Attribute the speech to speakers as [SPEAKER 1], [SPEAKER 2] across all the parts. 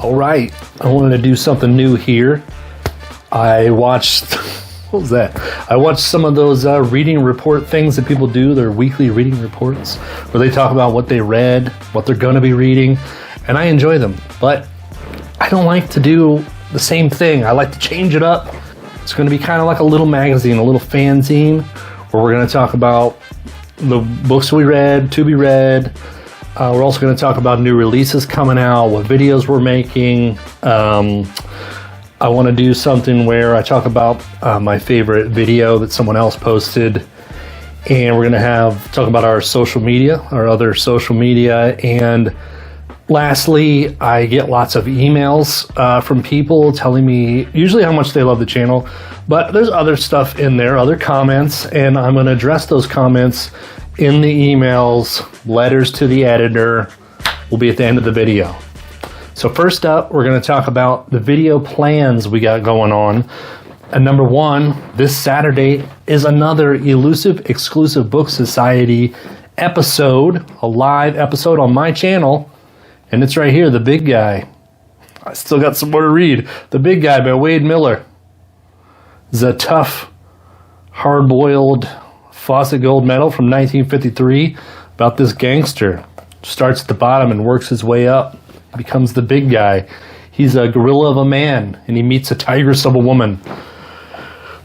[SPEAKER 1] All right, I wanted to do something new here. I watched, what was that? I watched some of those reading report things that people do, their weekly reading reports, where they talk about what they read, what they're going to be reading, and I enjoy them. But I don't like to do the same thing. I like to change it up. It's going to be kind of like a little magazine, a little fanzine, where we're going to talk about the books we read, to be read. We're also going to talk about new releases coming out, what videos we're making. I want to do something where I talk about my favorite video that someone else posted. And we're going to talk about our social media, our other social media. And lastly, I get lots of emails from people telling me usually how much they love the channel. But there's other stuff in there, other comments. And I'm going to address those comments in the emails. Letters to the editor will be at the end of the video. So first up, we're going to talk about the video plans we got going on. And number one, this Saturday is another Elusive Exclusive Book Society episode, a live episode on my channel. And it's right here, The Big Guy. I still got some more to read. The Big Guy by Wade Miller. It's a tough, hard-boiled Fawcett Gold Medal from 1953 about this gangster. Starts at the bottom and works his way up. Becomes the big guy. He's a gorilla of a man, and he meets a tigress of a woman.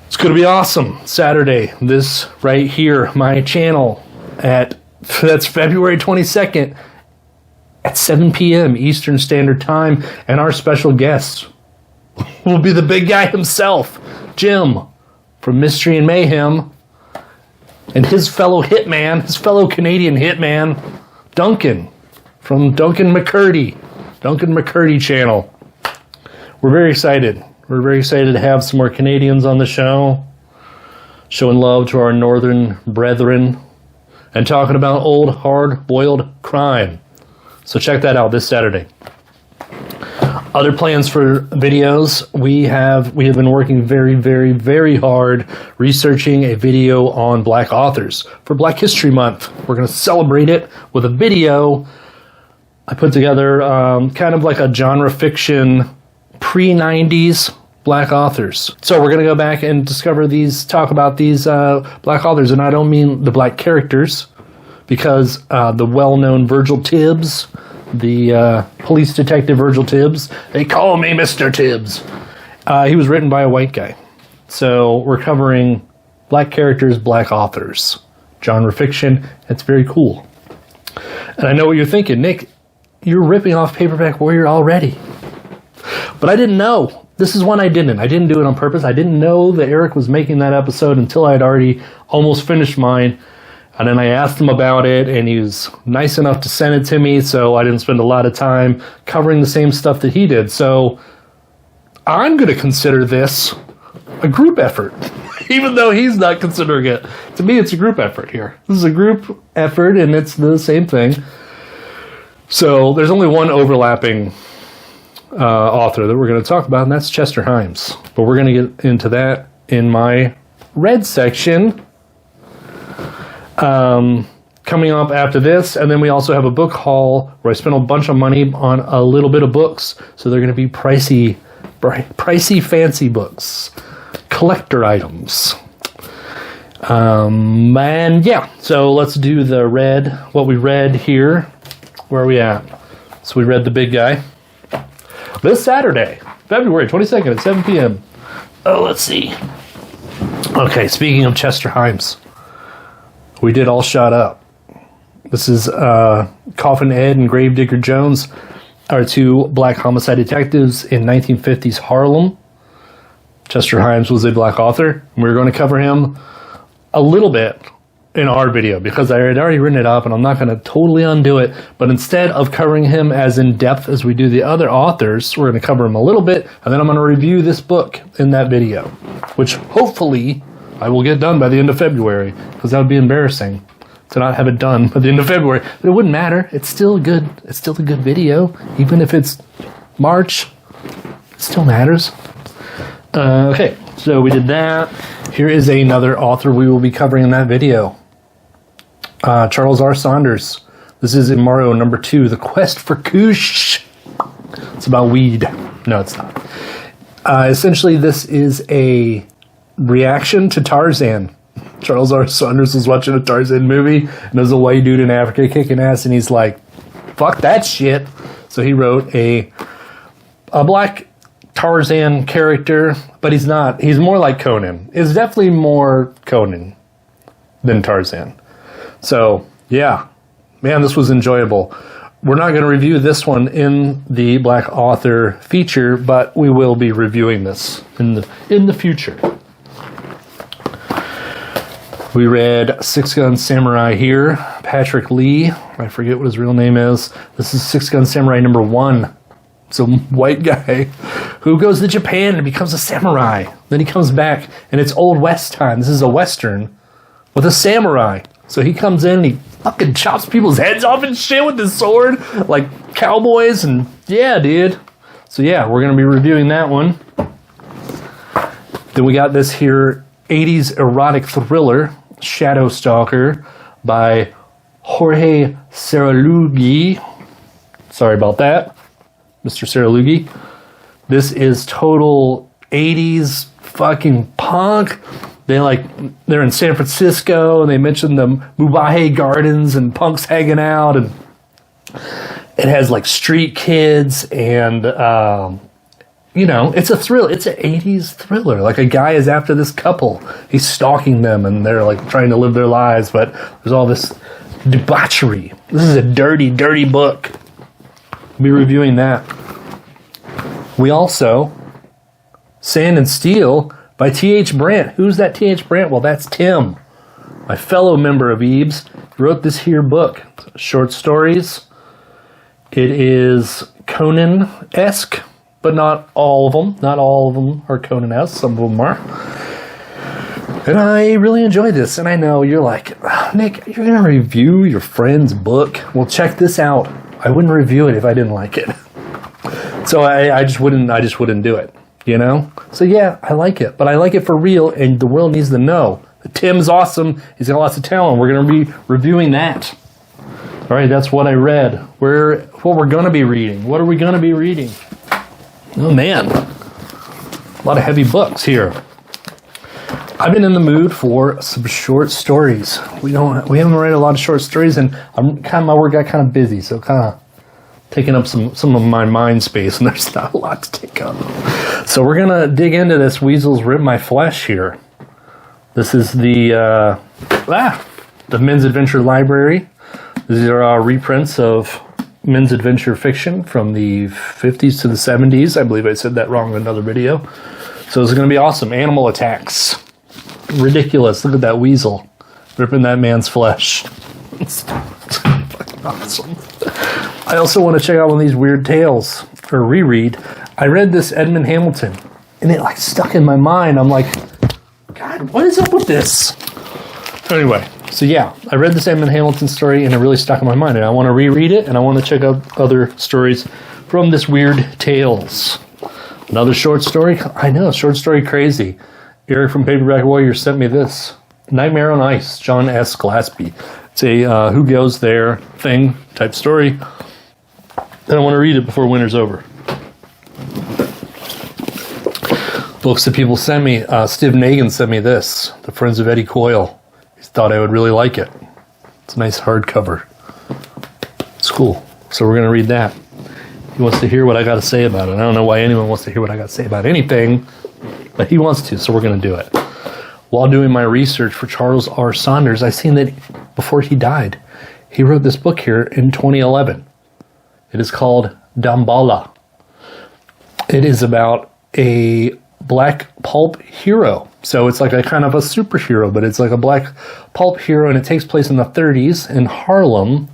[SPEAKER 1] It's going to be awesome. Saturday, this right here, my channel, that's February 22nd at 7 p.m. Eastern Standard Time, and our special guest will be the big guy himself, Jim, from Mystery and Mayhem, and his fellow hitman, his fellow Canadian hitman, Duncan, from Duncan McCurdy channel. We're very excited. We're very excited to have some more Canadians on the show, showing love to our northern brethren, and talking about old hard-boiled crime. So check that out this Saturday. Other plans for videos, we have been working very, very, very hard researching a video on Black authors for Black History Month. We're going to celebrate it with a video. I put together kind of like a genre fiction pre-90s Black authors. So we're going to go back and talk about these Black authors. And I don't mean the Black characters, because the well-known Virgil Tibbs, the police detective Virgil Tibbs, they call me Mr. Tibbs. He was written by a white guy. So we're covering Black characters, Black authors, genre fiction. It's very cool. And I know what you're thinking, Nick, you're ripping off Paperback Warrior already. But I didn't know. This is one I didn't. I didn't do it on purpose. I didn't know that Eric was making that episode until I had already almost finished mine. And then I asked him about it, and he was nice enough to send it to me, so I didn't spend a lot of time covering the same stuff that he did. So I'm going to consider this a group effort, even though he's not considering it. To me, it's a group effort here. This is a group effort, and it's the same thing. So there's only one overlapping author that we're going to talk about, and that's Chester Himes. But we're going to get into that in my read section. Coming up after this, and then we also have a book haul where I spent a bunch of money on a little bit of books, so they're going to be pricey, fancy books, collector items. And yeah, so let's do what we read here. Where are we at? So we read The Big Guy this Saturday, February 22nd at 7 p.m. Oh, let's see. Okay, speaking of Chester Himes, we did All Shot Up. This is Coffin Ed and Gravedigger Jones, are two Black homicide detectives in 1950s Harlem. Chester Himes was a Black author. We're going to cover him a little bit in our video because I had already written it up and I'm not going to totally undo it. But instead of covering him as in depth as we do the other authors, we're going to cover him a little bit, and then I'm going to review this book in that video, which hopefully I will get done by the end of February, because that would be embarrassing to not have it done by the end of February. But it wouldn't matter. It's still a good video. Even if it's March, it still matters. Okay, so we did that. Here is another author we will be covering in that video. Charles R. Saunders. This is in Mario number 2, The Quest for Koosh. It's about weed. No, it's not. Essentially, this is a reaction to Tarzan. Charles R. Saunders was watching a Tarzan movie, and there's a white dude in Africa kicking ass, and he's like, fuck that shit. So he wrote a black Tarzan character, but he's not. He's more like Conan. It's definitely more Conan than Tarzan. So, yeah. Man, this was enjoyable. We're not going to review this one in the Black Author feature, but we will be reviewing this in the future. We read Six Gun Samurai here. Patrick Lee, I forget what his real name is. This is Six Gun Samurai number 1. Some white guy who goes to Japan and becomes a samurai. Then he comes back, and it's Old West time. This is a Western with a samurai. So he comes in and he fucking chops people's heads off and shit with his sword, like cowboys, and yeah, dude. So yeah, we're going to be reviewing that one. Then we got this here, 80s erotic thriller, Shadow Stalker, by Jorge Saralugi. Sorry about that, Mr. Saralugi. This is total 80s fucking punk. They're in San Francisco, and they mention the Mubahe Gardens and punks hanging out, and it has like street kids, and it's a thrill. It's an 80s thriller. Like, a guy is after this couple. He's stalking them, and they're like trying to live their lives, but there's all this debauchery. This is a dirty, dirty book. We'll be reviewing that. We also, Sand and Steel by T.H. Brandt. Who's that T.H. Brandt? Well, that's Tim, my fellow member of Ebes. He wrote this here book. Short stories. It is Conan-esque, but not all of them. Not all of them are Conan-esque. Some of them are. And I really enjoyed this. And I know you're like, Nick, you're going to review your friend's book? Well, check this out. I wouldn't review it if I didn't like it. So I just wouldn't do it. You know? So yeah, I like it. But I like it for real, and the world needs to know. Tim's awesome. He's got lots of talent. We're going to be reviewing that. All right, that's what I read. What we're going to be reading. What are we going to be reading? Oh, man. A lot of heavy books here. I've been in the mood for some short stories. We haven't read a lot of short stories, and my work got kind of busy, so kind of taking up some of my mind space, and there's not a lot to take up. So we're going to dig into this Weasels Rip My Flesh here. This is the Men's Adventure Library. These are reprints of men's adventure fiction from the 50s to the 70s. I believe I said that wrong in another video. So this is going to be awesome. Animal attacks. Ridiculous. Look at that weasel ripping that man's flesh. It's fucking awesome. I also want to check out one of these weird tales, or reread. I read this Edmund Hamilton, and it like stuck in my mind. I'm like, God, what is up with this? Anyway, so yeah, I read this Edmund Hamilton story, and it really stuck in my mind, and I want to reread it, and I want to check out other stories from this weird tales. Another short story. I know, short story crazy. Eric from Paperback Warrior sent me this. Nightmare on Ice, John S. Glaspie. It's a Who Goes There thing type story. And I want to read it before winter's over. Books that people send me. Steve Nagin sent me this. The Friends of Eddie Coyle. He thought I would really like it. It's a nice hardcover. It's cool. So we're going to read that. He wants to hear what I got to say about it. I don't know why anyone wants to hear what I got to say about anything, but he wants to, so we're going to do it. While doing my research for Charles R. Saunders, I seen that before he died, he wrote this book here in 2011. It is called Damballa. It is about a black pulp hero. So it's like a kind of a superhero, but it's like a black pulp hero, and it takes place in the 30s in Harlem.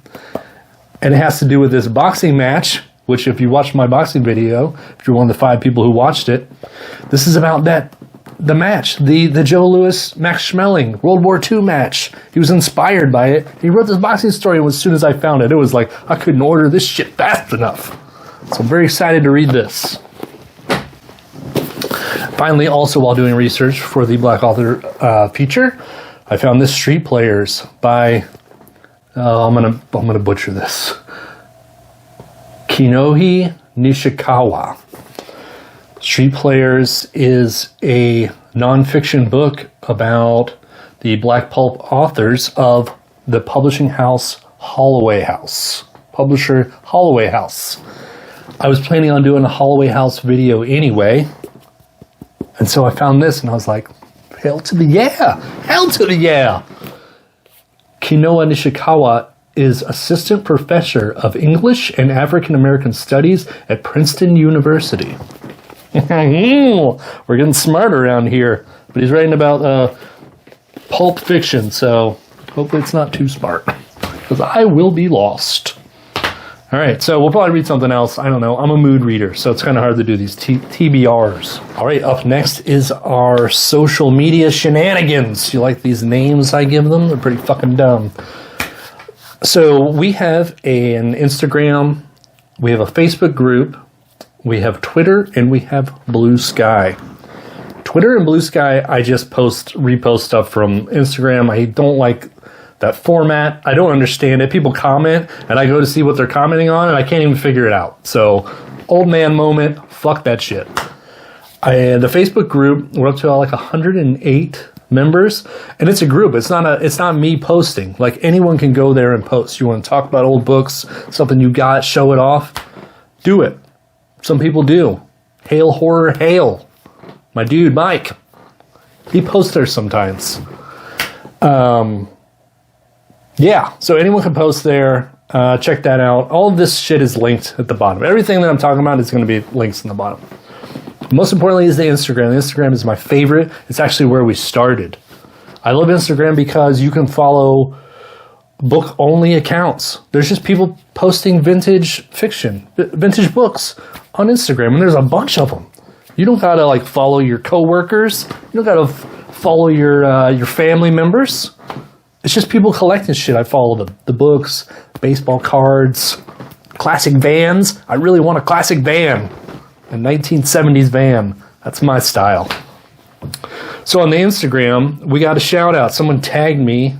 [SPEAKER 1] And it has to do with this boxing match, which if you watched my boxing video, if you're one of the 5 people who watched it, this is about the match, the Joe Louis, Max Schmeling World War II match. He was inspired by it. He wrote this boxing story, and as soon as I found it, it was like, I couldn't order this shit fast enough. So I'm very excited to read this. Finally, also while doing research for the Black Author feature, I found this Street Players by, I'm gonna butcher this, Kinohi Nishikawa. Street Players is a nonfiction book about the black pulp authors of the publishing house Holloway House. Publisher Holloway House. I was planning on doing a Holloway House video anyway. And so I found this and I was like, hell to the yeah! Hell to the yeah! Kinoa Nishikawa is Assistant Professor of English and African American Studies at Princeton University. We're getting smart around here. But he's writing about pulp fiction, so hopefully it's not too smart. Because I will be lost. All right, so we'll probably read something else. I don't know. I'm a mood reader, so it's kind of hard to do these TBRs. All right, up next is our social media shenanigans. You like these names I give them? They're pretty fucking dumb. So we have an Instagram, we have a Facebook group, we have Twitter, and we have Blue Sky. Twitter and Blue Sky, I just repost stuff from Instagram. I don't like that format. I don't understand it. People comment, and I go to see what they're commenting on, and I can't even figure it out. So, old man moment, fuck that shit. The Facebook group, we're up to like 108 members, and it's a group. It's not me posting. Like, anyone can go there and post. You want to talk about old books, something you got, show it off, do it. Some people do. Hail Horror Hail. My dude, Mike. He posts there sometimes. Yeah, so anyone can post there. Check that out. All of this shit is linked at the bottom. Everything that I'm talking about is going to be links in the bottom. Most importantly is the Instagram. The Instagram is my favorite. It's actually where we started. I love Instagram because you can follow book-only accounts. There's just people posting vintage fiction, vintage books on Instagram, and there's a bunch of them. You don't gotta like follow your coworkers. You don't gotta follow your family members. It's just people collecting shit. I follow the books, baseball cards, classic vans. I really want a classic van, a 1970s van. That's my style. So on the Instagram, we got a shout out. Someone tagged me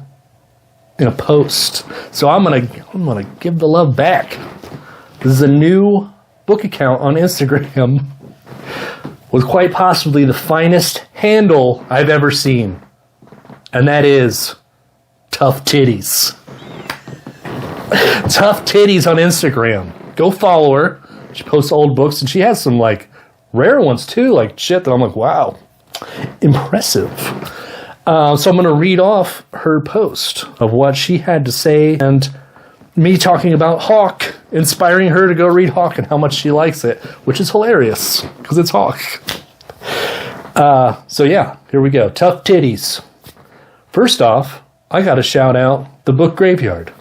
[SPEAKER 1] in a post. So I'm gonna give the love back. This is a new book account on Instagram with quite possibly the finest handle I've ever seen. And that is Tough Titties. Tough Titties on Instagram. Go follow her. She posts old books, and she has some like rare ones too, like shit that I'm like, wow, impressive. So I'm going to read off her post of what she had to say, and me talking about Hawk, inspiring her to go read Hawk and how much she likes it, which is hilarious because it's Hawk. So yeah, here we go. Tough Titties. First off, I got to shout out the Book Graveyard.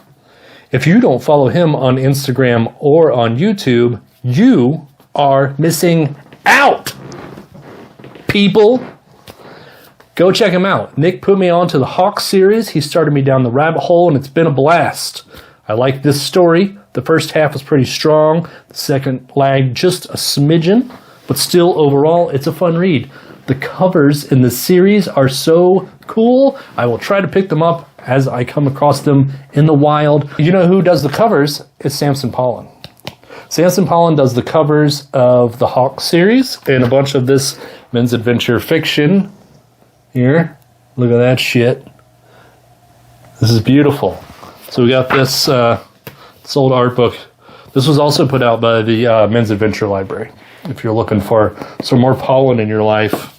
[SPEAKER 1] If you don't follow him on Instagram or on YouTube, you are missing out, people. Go check him out. Nick put me on to the Hawk series. He started me down the rabbit hole, and it's been a blast. I like this story. The first half was pretty strong. The second lagged just a smidgen, but still overall, it's a fun read. The covers in the series are so cool. I will try to pick them up as I come across them in the wild. You know who does the covers? It's Samson Pollen. Samson Pollen does the covers of the Hawk series and a bunch of this men's adventure fiction. Here, look at that shit. This is beautiful. So we got this old art book. This was also put out by the Men's Adventure Library. If you're looking for some more pollen in your life.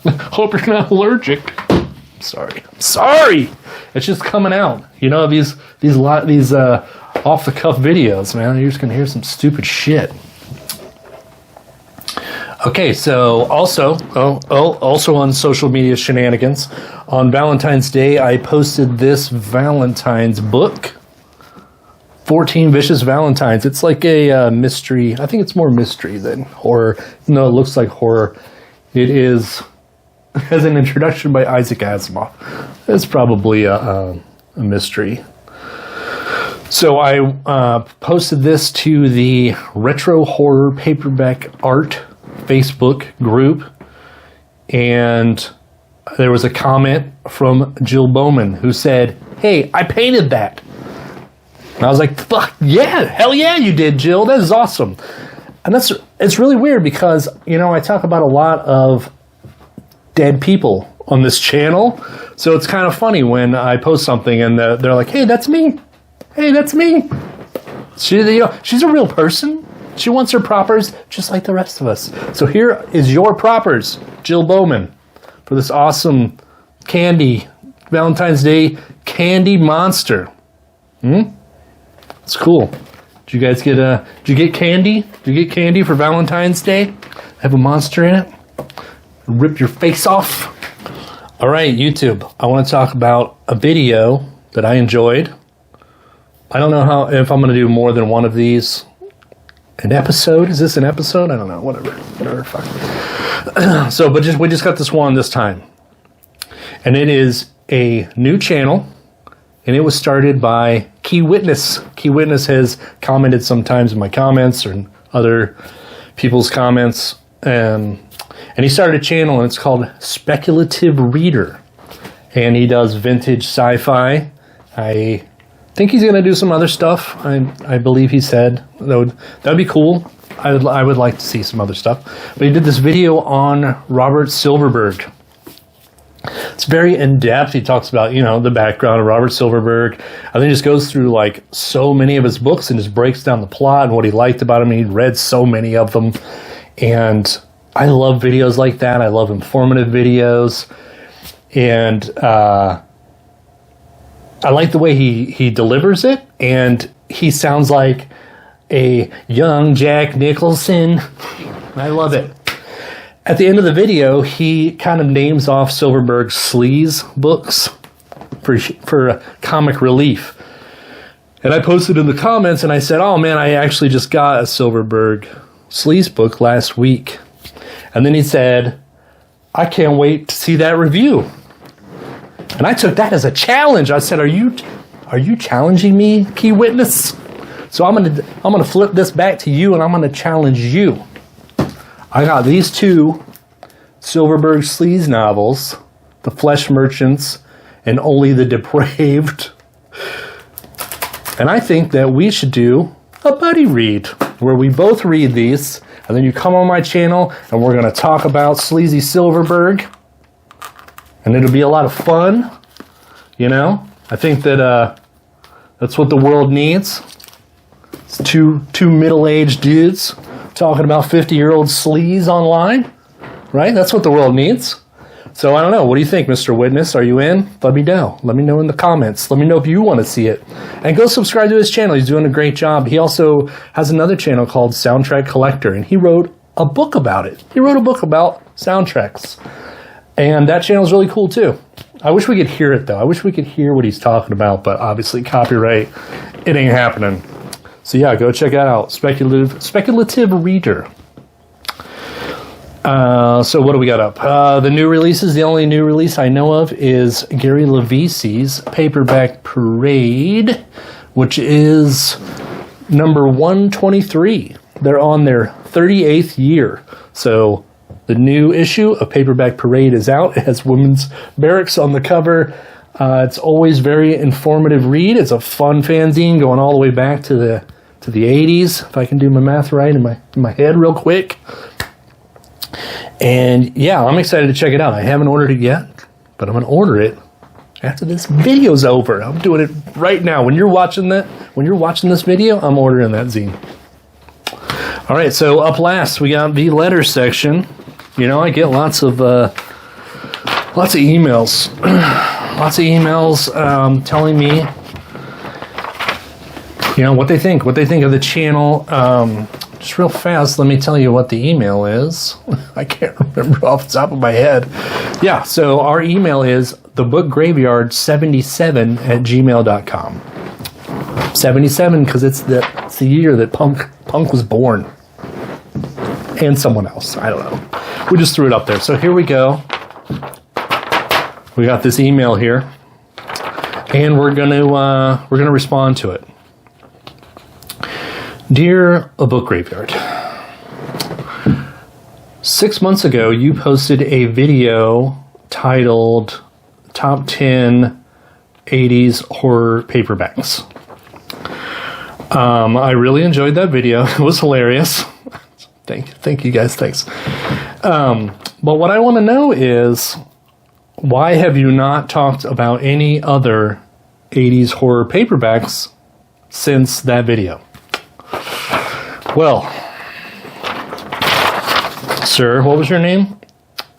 [SPEAKER 1] Hope you're not allergic. Sorry. It's just coming out. You know, these off the cuff videos, man. You're just gonna hear some stupid shit. Okay, so also on social media shenanigans, on Valentine's Day, I posted this Valentine's book, 14 Vicious Valentines. It's like a mystery. I think it's more mystery than horror. No, it looks like horror. It has an introduction by Isaac Asimov. It's probably a mystery. So I posted this to the Retro Horror Paperback Art Facebook group, and there was a comment from Jill Bowman who said, "Hey, I painted that." And I was like, "Fuck yeah, hell yeah, you did, Jill. That is awesome." And it's really weird because, you know, I talk about a lot of dead people on this channel. So it's kind of funny when I post something and they're like, hey, that's me. Hey, that's me. She's a real person. She wants her propers just like the rest of us. So here is your propers, Jill Bowman, for this awesome candy, Valentine's Day candy monster. It's cool. Did you guys did you get candy? Did you get candy for Valentine's Day? Have a monster in it? Rip your face off? All right, YouTube. I want to talk about a video that I enjoyed. I don't know if I'm going to do more than one of these. An episode? Is this an episode? I don't know. Whatever. Fuck. So, but we just got this one this time. And it is a new channel. And it was started by Key Witness. Key Witness has commented sometimes in my comments or in other people's comments. And he started a channel, and it's called Speculative Reader. And he does vintage sci-fi. I think he's going to do some other stuff. I believe he said that would be cool. I would like to see some other stuff. But he did this video on Robert Silverberg. It's very in-depth. He talks about, you know, the background of Robert Silverberg. I think he just goes through like so many of his books and just breaks down the plot and what he liked about him. He'd read so many of them. And I love videos like that. I love informative videos. And I like the way he delivers it. And he sounds like a young Jack Nicholson. I love it. At the end of the video, he kind of names off Silverberg's sleaze books for comic relief. And I posted in the comments and I said, oh man, I actually just got a Silverberg sleaze book last week. And then he said, I can't wait to see that review. And I took that as a challenge. I said, are you challenging me, Key Witness? So I'm gonna flip this back to you and I'm gonna challenge you. I got these two Silverberg sleaze novels, The Flesh Merchants and Only the Depraved. And I think that we should do a buddy read where we both read these and then you come on my channel and we're going to talk about Sleazy Silverberg. And it'll be a lot of fun, you know? I think that that's what the world needs. It's two middle-aged dudes talking about 50-year-old sleaze online, right? That's what the world needs. So I don't know. What do you think, Mr. Witness? Are you in? Let me know. Let me know in the comments. Let me know if you want to see it. And go subscribe to his channel. He's doing a great job. He also has another channel called Soundtrack Collector, and he wrote a book about it. He wrote a book about soundtracks. And that channel is really cool, too. I wish we could hear it, though. I wish we could hear what he's talking about, but obviously copyright, it ain't happening. So yeah, go check that out. Speculative Reader. So what do we got up? The new releases. The only new release I know of is Gary Levise's Paperback Parade, which is number 123. They're on their 38th year. So the new issue of Paperback Parade is out. It has women's barracks on the cover. It's always very informative read. It's a fun fanzine going all the way back to the 80s, if I can do my math right in my head real quick. And yeah, I'm excited to check it out. I haven't ordered it yet, but I'm going to order it after this video's over. I'm doing it right now. When you're watching this video, I'm ordering that zine. All right, so up last, we got the letter section. You know, I get lots of emails. Lots of emails telling me, you know, what they think of the channel. Just real fast, let me tell you what the email is. I can't remember off the top of my head. Yeah, so our email is thebookgraveyard77@gmail.com. 77 because it's the year that Punk was born. And someone else. I don't know. We just threw it up there. So here we go. We got this email here. And we're gonna respond to it. Dear A Book Graveyard, 6 months ago you posted a video titled Top 10 80s Horror Paperbacks. I really enjoyed that video. It was hilarious. Thank you guys. Thanks. But what I want to know is, why have you not talked about any other 80s horror paperbacks since that video? Well, sir, what was your name?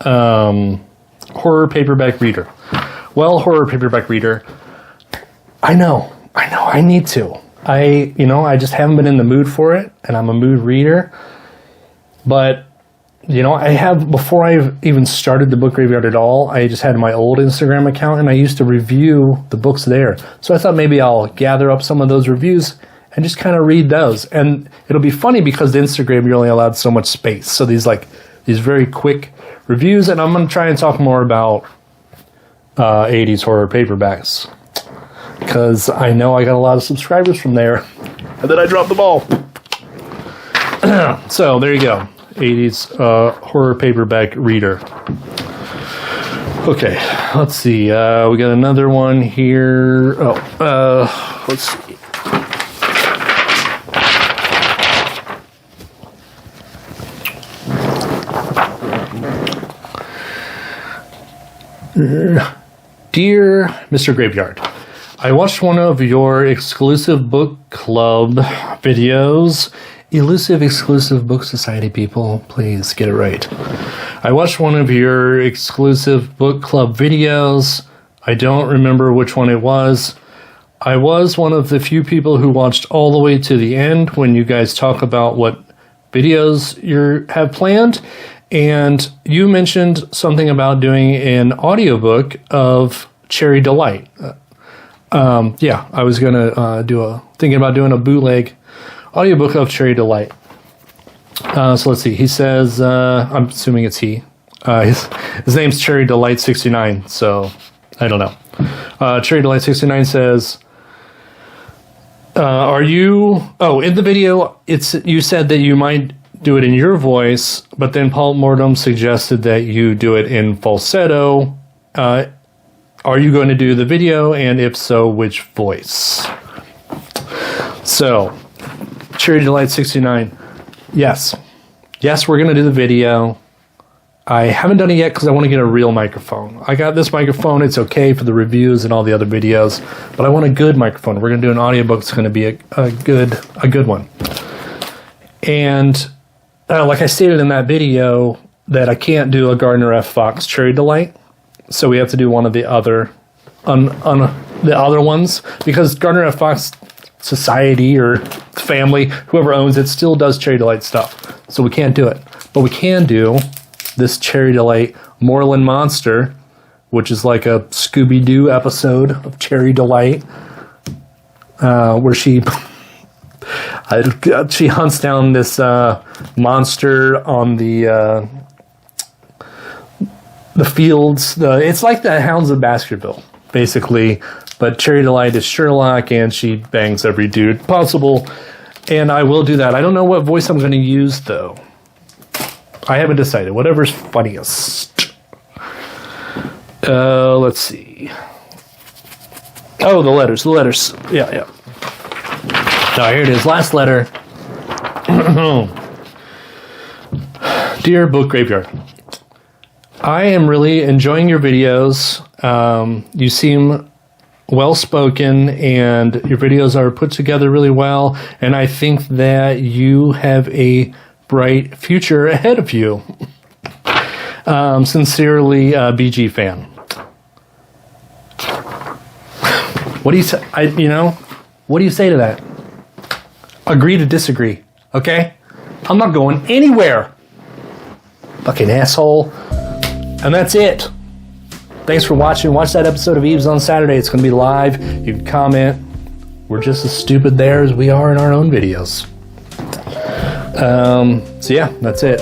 [SPEAKER 1] Horror paperback reader. Well, horror paperback reader, I know, I need to. I just haven't been in the mood for it, and I'm a mood reader. But, I have, before I even started the Book Graveyard at all, I just had my old Instagram account, and I used to review the books there. So I thought maybe I'll gather up some of those reviews and just kind of read those. And it'll be funny because the Instagram, you're only allowed so much space. So these very quick reviews, and I'm going to try and talk more about 80s horror paperbacks, because I know I got a lot of subscribers from there, and then I dropped the ball. So there you go, 80s horror paperback reader. Okay, let's see. We got another one here. Let's see. Dear Mr. Graveyard, I watched one of your exclusive book club videos. Elusive exclusive book society people, please get it right. I watched one of your exclusive book club videos. I don't remember which one it was. I was one of the few people who watched all the way to the end when you guys talk about what videos you have planned. And you mentioned something about doing an audiobook of Cherry Delight. Yeah, I was going to thinking about doing a bootleg audiobook of Cherry Delight. So let's see. He says, I'm assuming it's he. His name's Cherry Delight 69, so I don't know. Cherry Delight 69 says, are you... Oh, in the video, you said that you might do it in your voice, but then Paul Mortem suggested that you do it in falsetto. Are you going to do the video, and if so, which voice? So, Cherry Delight 69, yes, we're going to do the video. I haven't done it yet because I want to get a real microphone. I got this microphone, it's okay for the reviews and all the other videos, but I want a good microphone. We're going to do an audiobook. It's going to be a good one. And like I stated in that video, that I can't do a Gardner F. Fox Cherry Delight, so we have to do one of the other the other ones, because Gardner F. Fox Society or family, whoever owns it, still does Cherry Delight stuff, so we can't do it. But we can do this Cherry Delight Moreland Monster, which is like a Scooby-Doo episode of Cherry Delight, where she hunts down this monster on the fields. It's like the Hounds of Baskerville, basically, but Cherry Delight is Sherlock, and she bangs every dude possible, and I will do that. I don't know what voice I'm going to use, though. I haven't decided. Whatever's funniest. Let's see. Oh, the letters. Yeah. Oh, here it is. Last letter. Dear Book Graveyard, I am really enjoying your videos. You seem well-spoken, and your videos are put together really well, and I think that you have a bright future ahead of you. Sincerely, BG fan. What do you say? What do you say to that? Agree to disagree, okay? I'm not going anywhere. Fucking asshole. And that's it. Thanks for watching. Watch that episode of Eves on Saturday. It's going to be live. You can comment. We're just as stupid there as we are in our own videos. So yeah, that's it.